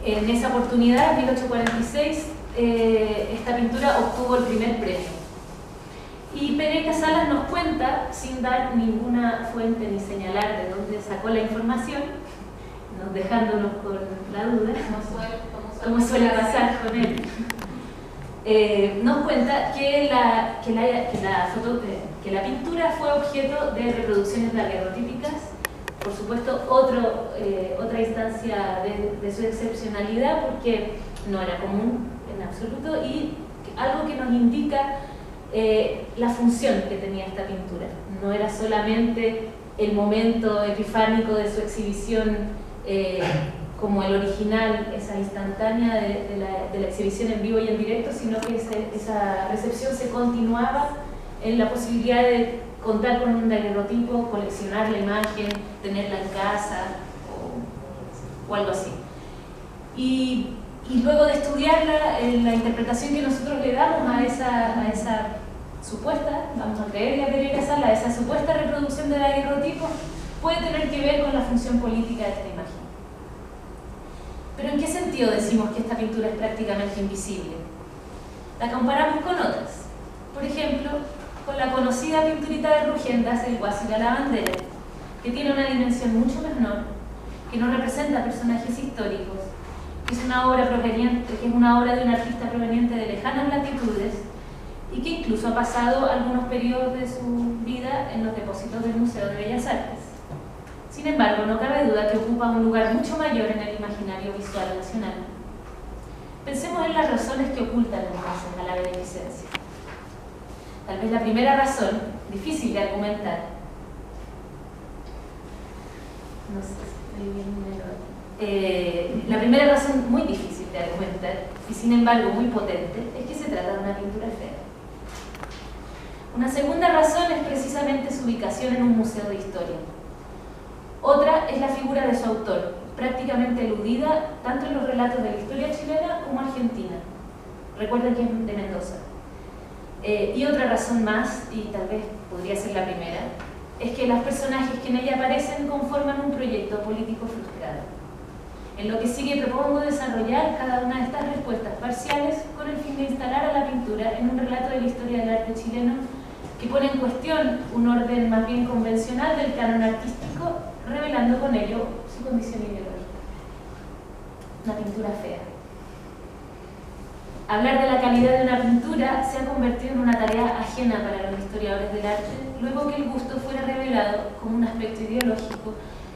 En esa oportunidad, en 1846, esta pintura obtuvo el primer premio. Y Pereira Salas nos cuenta, sin dar ninguna fuente ni señalar de dónde sacó la información, dejándonos con la duda, como suele pasar con él, nos cuenta que la pintura fue objeto de reproducciones daguerrotípicas, por supuesto otra instancia de su excepcionalidad, porque no era común en absoluto, y algo que nos indica la función que tenía esta pintura. No era solamente el momento epifánico de su exhibición como el original, esa instantánea de la exhibición en vivo y en directo, sino que esa recepción se continuaba en la posibilidad de contar con un daguerrotipo, coleccionar la imagen, tenerla en casa o algo así. Y luego de estudiarla, la interpretación que nosotros le damos a esa supuesta, vamos a creerle a Pereira Salas, a esa supuesta reproducción de daguerrotipo, puede tener que ver con la función política de esta imagen. Pero ¿en qué sentido decimos que esta pintura es prácticamente invisible? La comparamos con otras. Por ejemplo, con la conocida pinturita de Rugendas, el Guasira a la bandera, que tiene una dimensión mucho menor, que no representa personajes históricos, que es una obra de un artista proveniente de lejanas latitudes y que incluso ha pasado algunos periodos de su vida en los depósitos del Museo de Bellas Artes. Sin embargo, no cabe duda que ocupa un lugar mucho mayor en el imaginario visual nacional. Pensemos en las razones que ocultan entonces a la beneficencia. Tal vez la primera razón, difícil de argumentar, no sé si estoy bien, la primera razón muy difícil de argumentar y sin embargo muy potente es que se trata de una pintura fea. Una segunda razón es precisamente su ubicación en un museo de historia. Otra es la figura de su autor, prácticamente eludida tanto en los relatos de la historia chilena como argentina. Recuerden que es de Mendoza. Y otra razón más, y tal vez podría ser la primera, es que los personajes que en ella aparecen conforman un proyecto político frustrado. En lo que sigue propongo desarrollar cada una de estas respuestas parciales con el fin de instalar a la pintura en un relato de la historia del arte chileno que pone en cuestión un orden más bien convencional del canon artístico, revelando con ello su condición ideológica. Una pintura fea. Hablar de la calidad de una pintura se ha convertido en una tarea ajena para los historiadores del arte, luego que el gusto fuera revelado como un aspecto ideológico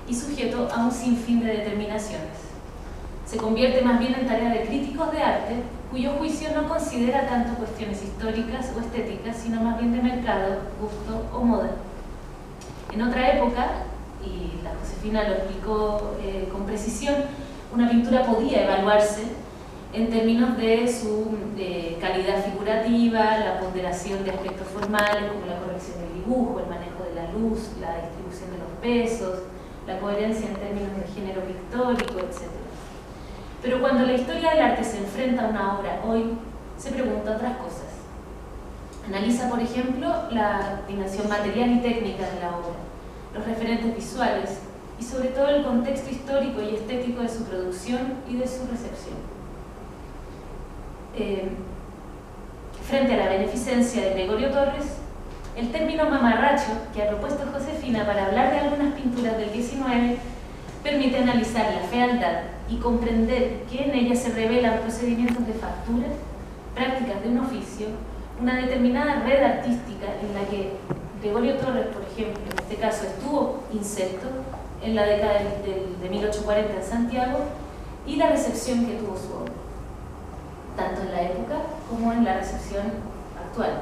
y sujeto a un sinfín de determinaciones. Se convierte más bien en tarea de críticos de arte, cuyo juicio no considera tanto cuestiones históricas o estéticas, sino más bien de mercado, gusto o moda. En otra época, y la Josefina lo explicó con precisión, una pintura podía evaluarse en términos de su calidad figurativa, la ponderación de aspectos formales como la corrección del dibujo, el manejo de la luz, la distribución de los pesos, la coherencia en términos de género pictórico, etc. Pero cuando la historia del arte se enfrenta a una obra hoy, se pregunta otras cosas. Analiza, por ejemplo, la dimensión material y técnica de la obra, los referentes visuales y sobre todo el contexto histórico y estético de su producción y de su recepción. Frente a la beneficencia de Gregorio Torres, el término mamarracho que ha propuesto Josefina para hablar de algunas pinturas del XIX permite analizar la fealdad y comprender que en ella se revelan procedimientos de factura, prácticas de un oficio, una determinada red artística en la que Gregorio Torres, por ejemplo, en este caso estuvo inserto en la década de 1840 en Santiago, y la recepción que tuvo su obra, tanto en la época como en la recepción actual.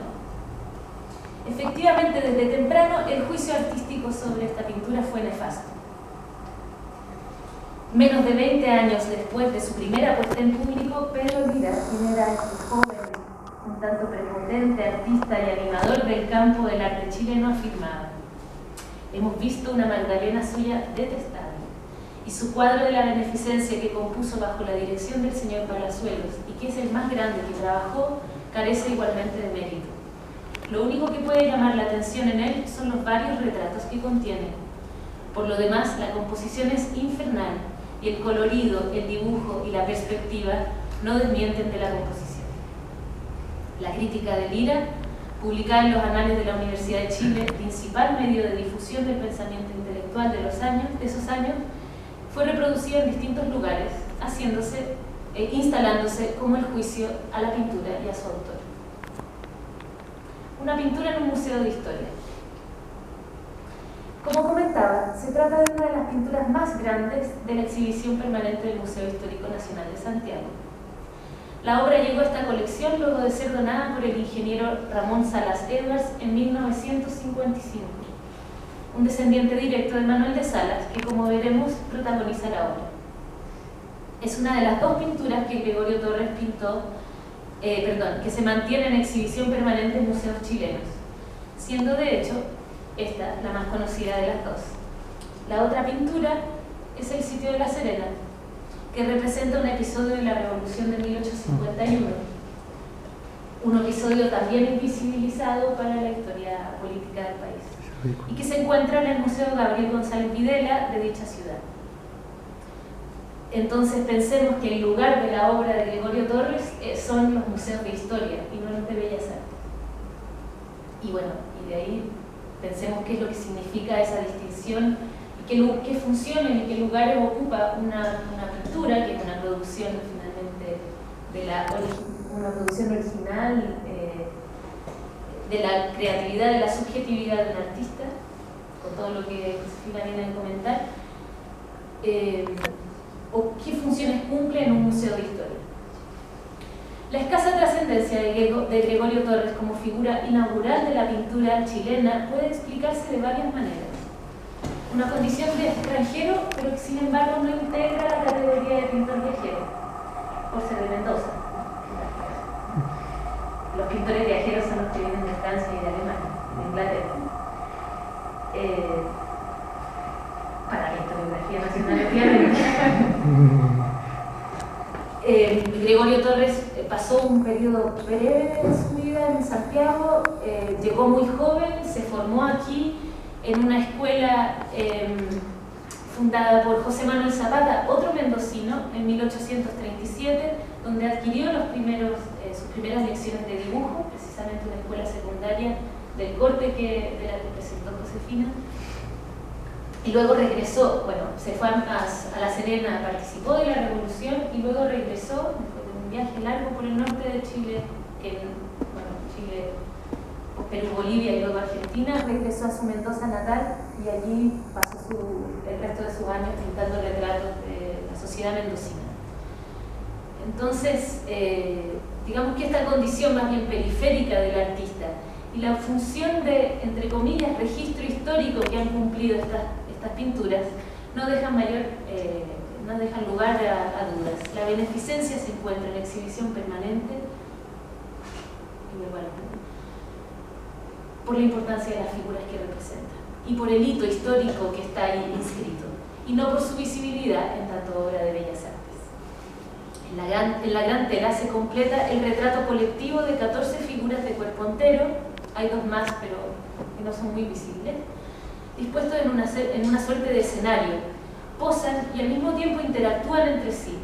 Efectivamente, desde temprano, el juicio artístico sobre esta pintura fue nefasto. Menos de 20 años después de su primera puesta en público, Pedro Lira, quien era este joven, un tanto prepotente artista y animador del campo del arte chileno, afirmaba: hemos visto una Magdalena suya detestable, y su cuadro de la beneficencia que compuso bajo la dirección del señor Palazuelos, y que es el más grande que trabajó, carece igualmente de mérito. Lo único que puede llamar la atención en él son los varios retratos que contiene. Por lo demás, la composición es infernal, y el colorido, el dibujo y la perspectiva no desmienten de la composición. La crítica de Lira, publicada en los Anales de la Universidad de Chile, principal medio de difusión del pensamiento intelectual de esos años, fue reproducida en distintos lugares, instalándose como el juicio a la pintura y a su autor. Una pintura en un museo de historia. Como comentaba, se trata de una de las pinturas más grandes de la exhibición permanente del Museo Histórico Nacional de Santiago. La obra llegó a esta colección luego de ser donada por el ingeniero Ramón Salas Edwards en 1955, un descendiente directo de Manuel de Salas, que, como veremos, protagoniza la obra. Es una de las dos pinturas que Gregorio Torres pintó, que se mantiene en exhibición permanente en museos chilenos, siendo de hecho esta la más conocida de las dos. La otra pintura es el Sitio de La Serena, que representa un episodio de la Revolución de 1851, un episodio también invisibilizado para la historia política del país, y que se encuentra en el Museo Gabriel González Videla de dicha ciudad. Entonces pensemos que el lugar de la obra de Gregorio Torres son los museos de historia y no los de Bellas Artes. Y bueno, y de ahí pensemos qué es lo que significa esa distinción y qué funciones y qué lugares ocupa una pintura, que es una producción finalmente una producción original de la creatividad, de la subjetividad de un artista, con todo lo que Josefina viene a comentar, o qué funciones cumple en un museo de historia. La escasa trascendencia de Gregorio Torres como figura inaugural de la pintura chilena puede explicarse de varias maneras. Una condición de extranjero, pero que sin embargo no integra la categoría de pintor viajero, por ser de Mendoza. Los pintores viajeros son los que vienen de Francia y de Alemania, de Inglaterra. Para la historiografía nacional, obviamente. Gregorio Torres pasó un periodo breve de su vida en Santiago, llegó muy joven, se formó aquí en una escuela fundada por José Manuel Zapata, otro mendocino, en 1837, donde adquirió sus primeras lecciones de dibujo, precisamente una escuela secundaria del corte de la que presentó Josefina. Y luego regresó, se fue a La Serena, participó de la Revolución y luego regresó, después de un viaje largo por el norte de Chile, Chile, Perú, Bolivia y luego Argentina, regresó a su Mendoza natal y allí pasó el resto de sus años pintando retratos de la sociedad mendocina. Entonces, digamos que esta condición más bien periférica del artista y la función de, entre comillas, registro histórico que han cumplido estas pinturas no dejan lugar a dudas. La beneficencia se encuentra en la exhibición permanente por la importancia de las figuras que representan y por el hito histórico que está ahí inscrito, y no por su visibilidad en tanto obra de Bellas Artes. En la gran tela se completa el retrato colectivo de 14 figuras de cuerpo entero, hay dos más pero que no son muy visibles, dispuestos en una suerte de escenario, posan y al mismo tiempo interactúan entre sí.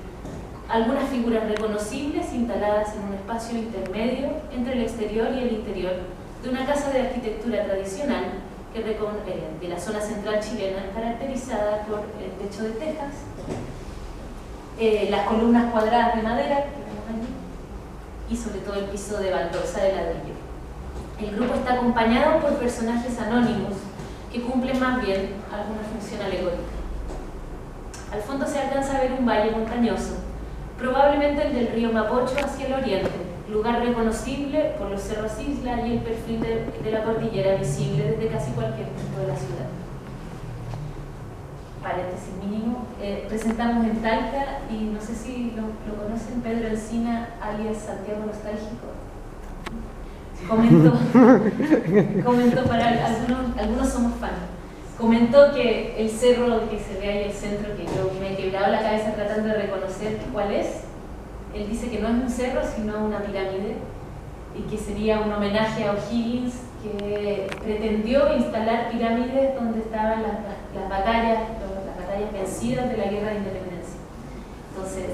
Algunas figuras reconocibles instaladas en un espacio intermedio entre el exterior y el interior de una casa de arquitectura tradicional de la zona central chilena, caracterizada por el techo de tejas, las columnas cuadradas de madera que vemos allí y sobre todo el piso de baldosa de ladrillo. El grupo está acompañado por personajes anónimos que cumplen más bien alguna función alegórica. Al fondo se alcanza a ver un valle montañoso, probablemente el del río Mapocho hacia el oriente, lugar reconocible por los cerros Isla y el perfil de la cordillera visible desde casi cualquier punto de la ciudad. Paréntesis mínimo, presentamos en Talca, y no sé si lo conocen, Pedro Encina, alias Santiago Nostálgico. Comentó para algunos somos fans, comentó que el cerro que se ve ahí, el centro, que yo me he quebrado la cabeza tratando de reconocer cuál es. Él dice que no es un cerro, sino una pirámide, y que sería un homenaje a O'Higgins, que pretendió instalar pirámides donde estaban las batallas vencidas de la Guerra de Independencia.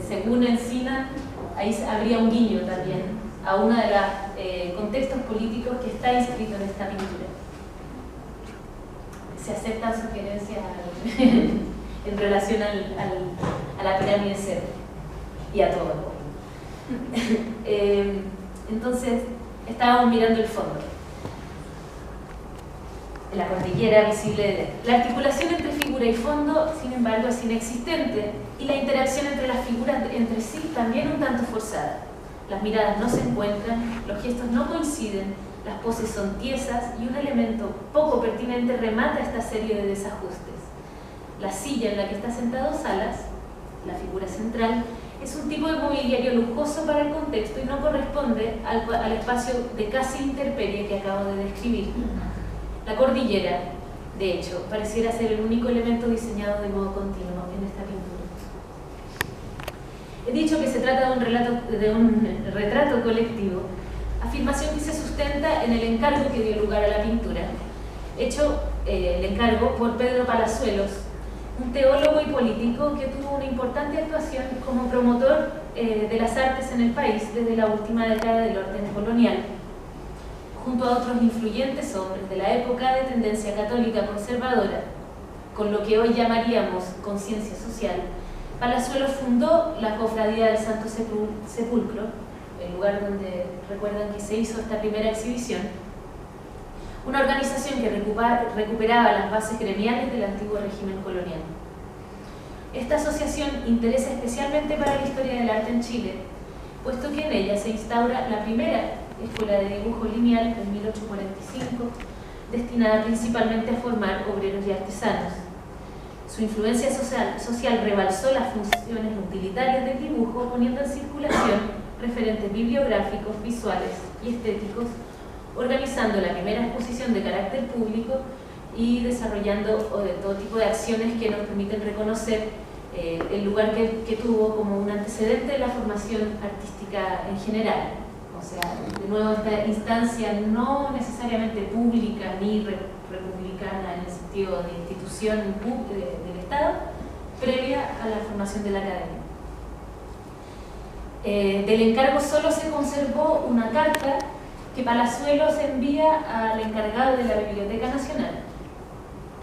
según Encina, ahí habría un guiño también a uno de los contextos políticos que está inscrito en esta pintura. Se aceptan sugerencias en relación a la pirámide Cedro y a todo. Entonces, estábamos mirando el fondo. La cordillera visible de lejos. La articulación entre figura y fondo, sin embargo, es inexistente, y la interacción entre las figuras entre sí también un tanto forzada. Las miradas no se encuentran, los gestos no coinciden, las poses son tiesas y un elemento poco pertinente remata esta serie de desajustes. La silla en la que está sentado Salas, la figura central, es un tipo de mobiliario lujoso para el contexto y no corresponde al espacio de casi intemperie que acabo de describir. La cordillera, de hecho, pareciera ser el único elemento diseñado de modo continuo en esta pintura. He dicho que se trata de un retrato colectivo, afirmación que se sustenta en el encargo que dio lugar a la pintura, hecho el encargo por Pedro Palazuelos, un teólogo y político que tuvo una importante actuación como promotor de las artes en el país desde la última década del orden colonial. Junto a otros influyentes hombres de la época de tendencia católica conservadora, con lo que hoy llamaríamos conciencia social, Palazuelos fundó la Cofradía del Santo Sepulcro, el lugar donde recuerdan que se hizo esta primera exhibición, una organización que recuperaba las bases gremiales del antiguo régimen colonial. Esta asociación interesa especialmente para la historia del arte en Chile, puesto que en ella se instaura la primera escuela de dibujo lineal en 1845, destinada principalmente a formar obreros y artesanos. Su influencia social rebalsó las funciones utilitarias del dibujo, poniendo en circulación referentes bibliográficos, visuales y estéticos, organizando la primera exposición de carácter público y desarrollando todo tipo de acciones que nos permiten reconocer el lugar que tuvo como un antecedente de la formación artística en general. O sea, de nuevo, esta instancia no necesariamente pública ni republicana en el sentido de institución del Estado, previa a la formación de la academia. Del encargo solo se conservó una carta que Palazuelos envía al encargado de la Biblioteca Nacional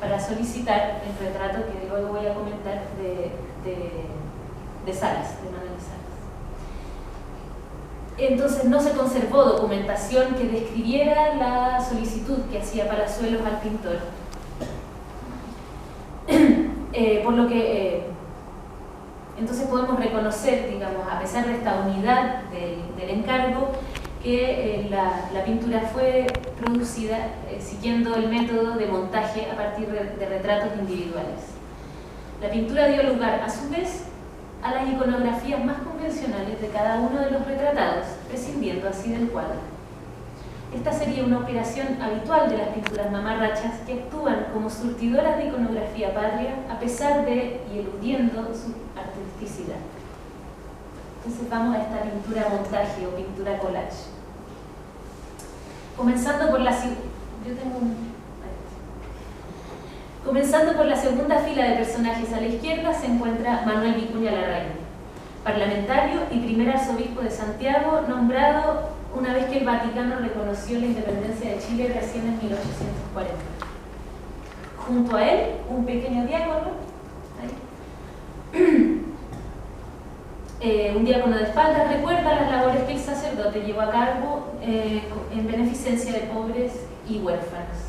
para solicitar el retrato que luego voy a comentar de Salas, de Manuel Salas. Entonces no se conservó documentación que describiera la solicitud que hacía Palazuelos al pintor. Por lo que entonces podemos reconocer, digamos, a pesar de esta unidad del encargo, que la pintura fue producida siguiendo el método de montaje a partir de retratos individuales. La pintura dio lugar, a su vez, a las iconografías más convencionales de cada uno de los retratados, prescindiendo así del cuadro. Esta sería una operación habitual de las pinturas mamarrachas que actúan como surtidoras de iconografía patria a pesar de y eludiendo su artisticidad. Entonces vamos a esta pintura montaje o pintura collage. Comenzando por la segunda fila de personajes a la izquierda se encuentra Manuel Vicuña Larraín, parlamentario y primer arzobispo de Santiago, nombrado una vez que el Vaticano reconoció la independencia de Chile recién en 1840. Junto a él, un pequeño diácono, un diácono de espaldas, recuerda las labores que el sacerdote llevó a cabo en beneficencia de pobres y huérfanos.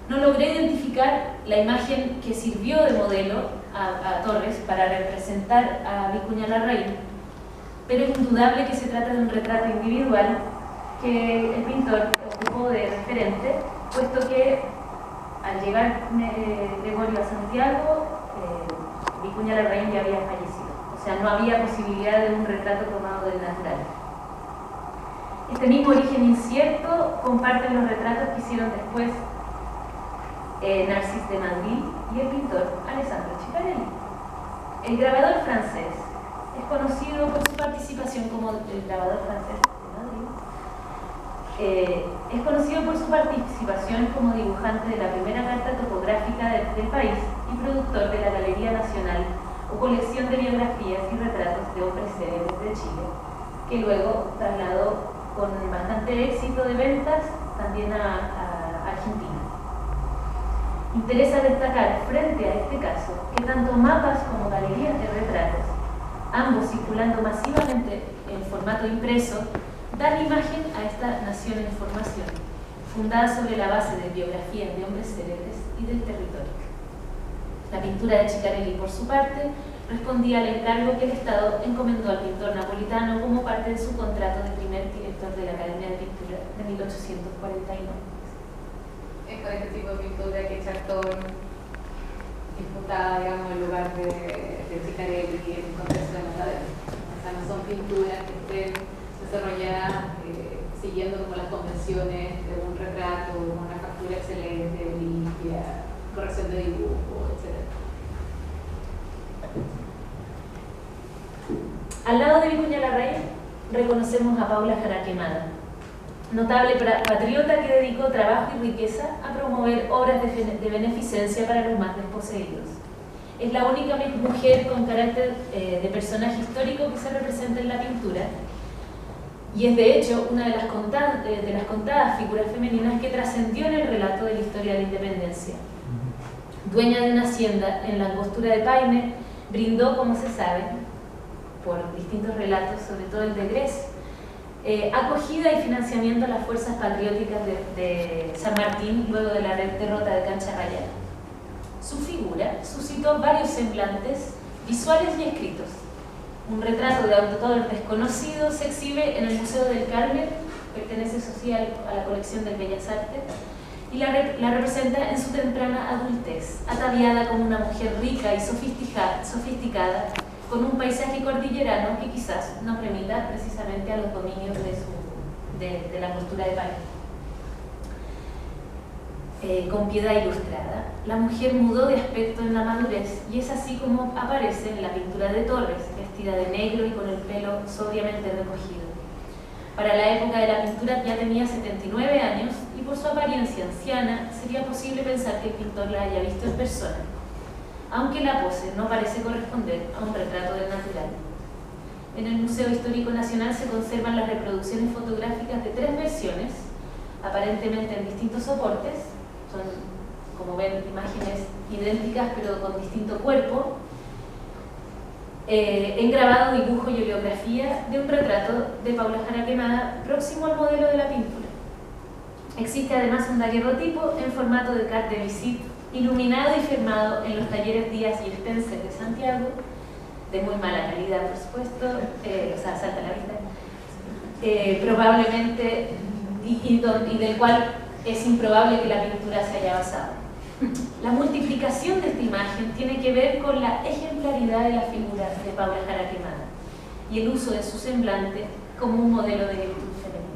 No logré identificar la imagen que sirvió de modelo a Torres para representar a Vicuña Larraín, pero es indudable que se trata de un retrato individual que el pintor ocupó de referente, puesto que al llegar Gregorio a Santiago, Vicuña Larraín ya había fallecido. O sea, no había posibilidad de un retrato tomado del natural. Este mismo origen incierto comparten los retratos que hicieron después Narcís de Mandeville y el pintor Alessandro Ciccarelli. El grabador francés es conocido por su participación como el grabador francés de Madrid. Es conocido por su participación como dibujante de la primera carta topográfica del país y productor de la Galería Nacional o colección de biografías y retratos de hombres célebres de Chile, que luego trasladó con bastante éxito de ventas también a Argentina. Interesa destacar frente a este caso que tanto mapas como galerías de retratos, ambos circulando masivamente en formato impreso, dan imagen a esta nación en formación, fundada sobre la base de biografías de hombres célebres y del territorio. La pintura de Ciccarelli, por su parte, respondía al encargo que el Estado encomendó al pintor napolitano como parte de su contrato de primer director de la Academia de Pintura de 1849. Es con este tipo de pintura que Chartón disputaba, digamos, el lugar de Ciccarelli en el contexto de Matadero. O sea, no son pinturas que estén desarrolladas siguiendo como las convenciones de un retrato, una factura excelente, limpia, corrección de dibujo, etc. Al lado de Vicuña Larraín reconocemos a Paula Jara Quemada, notable patriota que dedicó trabajo y riqueza a promover obras de beneficencia para los más desposeídos. Es la única mujer con carácter de personaje histórico que se representa en la pintura y es de hecho una de las contadas figuras femeninas que trascendió en el relato de la historia de la independencia. Dueña de una hacienda en la angostura de Paine, brindó, como se sabe, por distintos relatos, sobre todo el de Gres, acogida y financiamiento a las fuerzas patrióticas de San Martín luego de la derrota de Cancha Rayada. Su figura suscitó varios semblantes visuales y escritos. Un retrato de autor desconocido se exhibe en el Museo del Carmen, pertenece a la colección del Bellas Artes, y la representa en su temprana adultez, ataviada como una mujer rica y sofisticada, con un paisaje cordillerano que quizás no remita precisamente a los dominios de la cultura de París. Con piedad ilustrada, la mujer mudó de aspecto en la madurez y es así como aparece en la pintura de Torres, vestida de negro y con el pelo sobriamente recogido. Para la época de la pintura ya tenía 79 años y por su apariencia anciana sería posible pensar que el pintor la haya visto en persona, aunque la pose no parece corresponder a un retrato del natural. En el Museo Histórico Nacional se conservan las reproducciones fotográficas de 3 versiones, aparentemente en distintos soportes, son, como ven, imágenes idénticas pero con distinto cuerpo, en grabado, dibujo y oleografía de un retrato de Paula Jara Quemada próximo al modelo de la pintura. Existe además un daguerrotipo en formato de carte de visite, iluminado y firmado en los talleres Díaz y Spencer de Santiago, de muy mala calidad, por supuesto, o sea, salta a la vista, probablemente, y del cual es improbable que la pintura se haya basado. La multiplicación de esta imagen tiene que ver con la ejemplaridad de la figura de Paula Jara Quemada y el uso de su semblante como un modelo de virtud femenina.